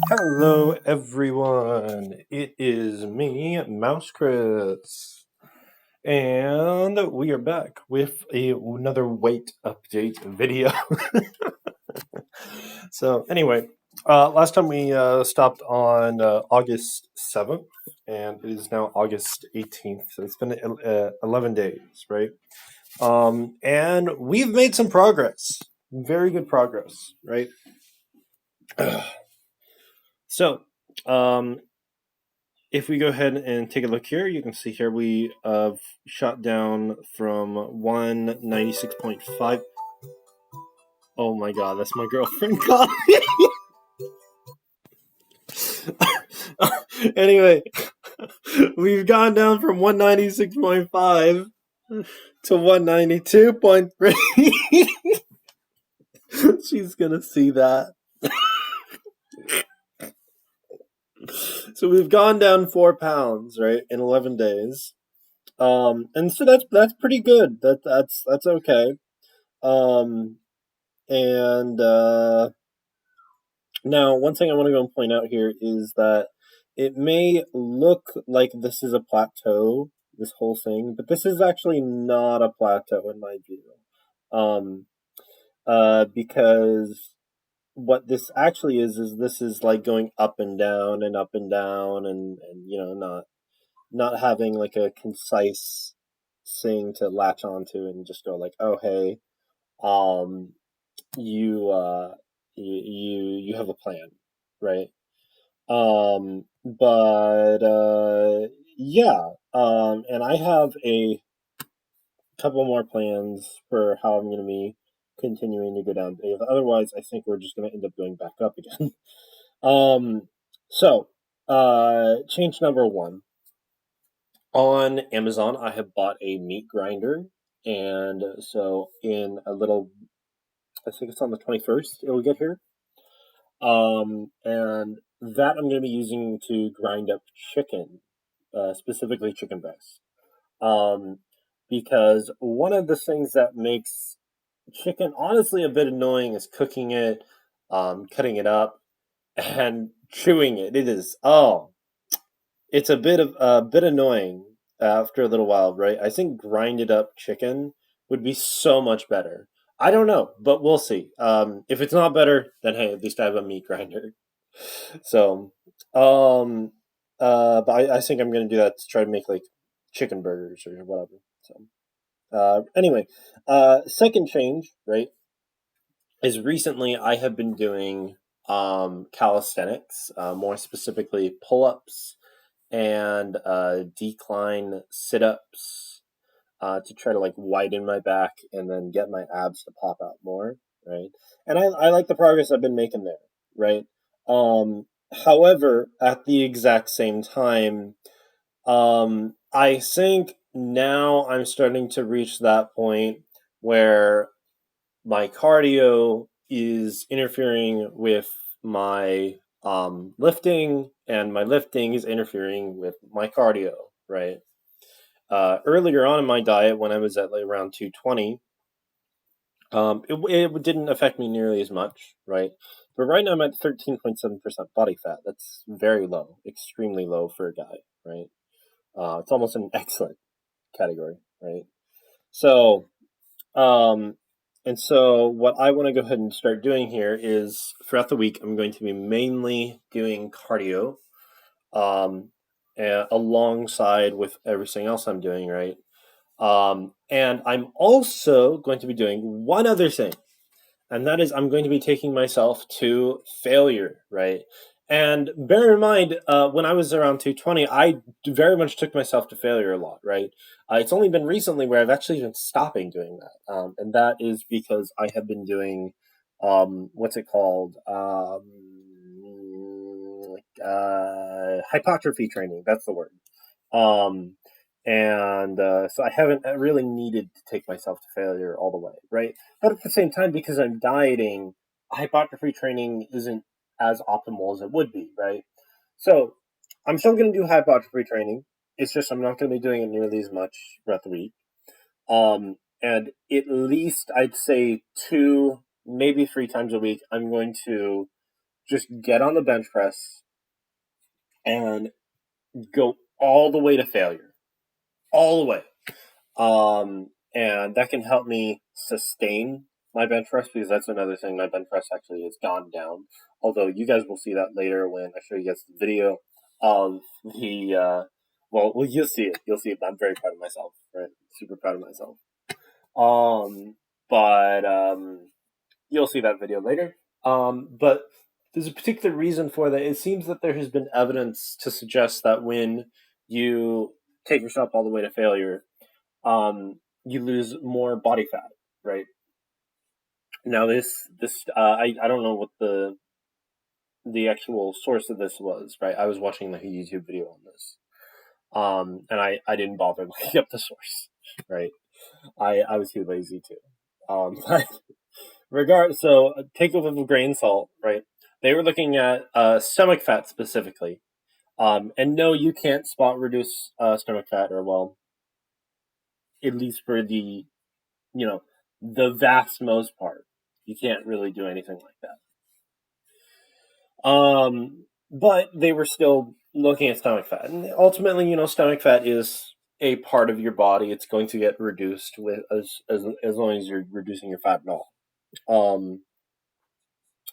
Hello, everyone. It is me, Mouse Chris, and we are back with another weight update video. Anyway, last time we stopped on August 7th, and it is now August 18th. So it's been 11 days, right? And we've made some progress. Very good progress, right? So, um, if we go ahead and take a look here, you can see here we have shot down from 196.5. Oh my god, that's my girlfriend calling. Anyway, we've gone down from 196.5 to 192.3. She's gonna see that. So we've gone down 4 pounds, right, in 11 days. And so that's pretty good. That's okay. Um, and Now, one thing I want to go and point out here is that it may look like this is a plateau, this whole thing, but this is actually not a plateau in my view. Um, because what this actually is this is like going up and down and up and down, and not having like a concise thing to latch onto and just go like, oh hey, um, you you have a plan, right? But yeah, and I have a couple more plans for how I'm going to be continuing to go down. Otherwise, I think we're just going to end up going back up again. um, so, change number one. On Amazon, I have bought a meat grinder, and so in a little, I think it's on the 21st, it will get here. And that I'm going to be using to grind up chicken, specifically chicken breast. Um, because one of the things that makes chicken honestly a bit annoying is cooking it, cutting it up, and chewing it. It's a bit annoying after a little while, right? I think grinded up chicken would be so much better. I don't know, but we'll see. If it's not better, then hey, at least I have a meat grinder. So, um, but I think I'm gonna do that to try to make like chicken burgers or whatever. So, anyway, second change, right, is recently I have been doing calisthenics, more specifically pull ups and decline sit ups, to try to like widen my back and then get my abs to pop out more, right? And I like the progress I've been making there, right? However, at the exact same time, I think now I'm starting to reach that point where my cardio is interfering with my lifting, and my lifting is interfering with my cardio, right? Earlier on in my diet, when I was at like around 220, it didn't affect me nearly as much, right? But right now I'm at 13.7% body fat. That's very low, extremely low for a guy, right? It's almost an excellent category, right? So, um, and so what I want to go ahead and start doing here is throughout the week, I'm going to be mainly doing cardio, um, alongside with everything else I'm doing, right? And I'm also going to be doing one other thing, and that is I'm going to be taking myself to failure, right? And bear in mind, when I was around 220, I very much took myself to failure a lot, right? It's only been recently where I've actually been stopping doing that, and that is because I have been doing, what's it called? Hypertrophy training. That's the word. Um, and so I haven't really needed to take myself to failure all the way, right? But at the same time, because I'm dieting, hypertrophy training isn't as optimal as it would be, right? So I'm still going to do hypertrophy training. It's just I'm not going to be doing it nearly as much throughout the week. And at least I'd say 2, maybe 3 times a week, I'm going to just get on the bench press and go all the way to failure, all the way. And that can help me sustain my bench press, because that's another thing. My bench press actually has gone down. Although you guys will see that later when I show you guys the video of the. Well, you'll see it. You'll see it. I'm very proud of myself. Right, super proud of myself. But you'll see that video later. But there's a particular reason for that. It seems that there has been evidence to suggest that when you take yourself all the way to failure, you lose more body fat, right? Now, I don't know what the actual source of this was, right? I was watching like a YouTube video on this, and I didn't bother looking up the source, right? I was too lazy to. So take it with a grain of salt, right? They were looking at stomach fat specifically, and no, you can't spot reduce stomach fat, or well, at least for the the vast most part, you can't really do anything like that. But they were still looking at stomach fat, and ultimately, stomach fat is a part of your body. It's going to get reduced with as long as you're reducing your fat at all.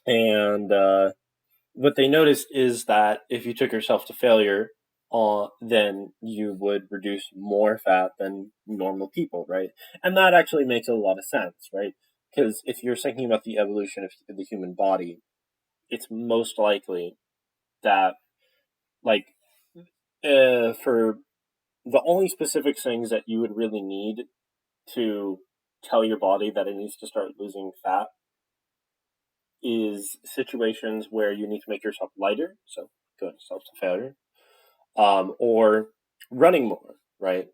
And what they noticed is that if you took yourself to failure, then you would reduce more fat than normal people, right? And that actually makes a lot of sense, right? Because if you're thinking about the evolution of the human body, it's most likely that, like, for the only specific things that you would really need to tell your body that it needs to start losing fat is situations where you need to make yourself lighter, so go yourself to failure, or running more, right?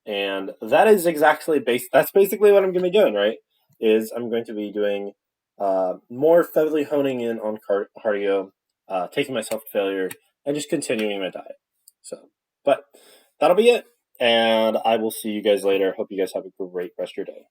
And that is that's basically what I'm going to be doing, right? Is I'm going to be doing more heavily honing in on cardio, taking myself to failure, and just continuing my diet. So, but that'll be it. And I will see you guys later. Hope you guys have a great rest of your day.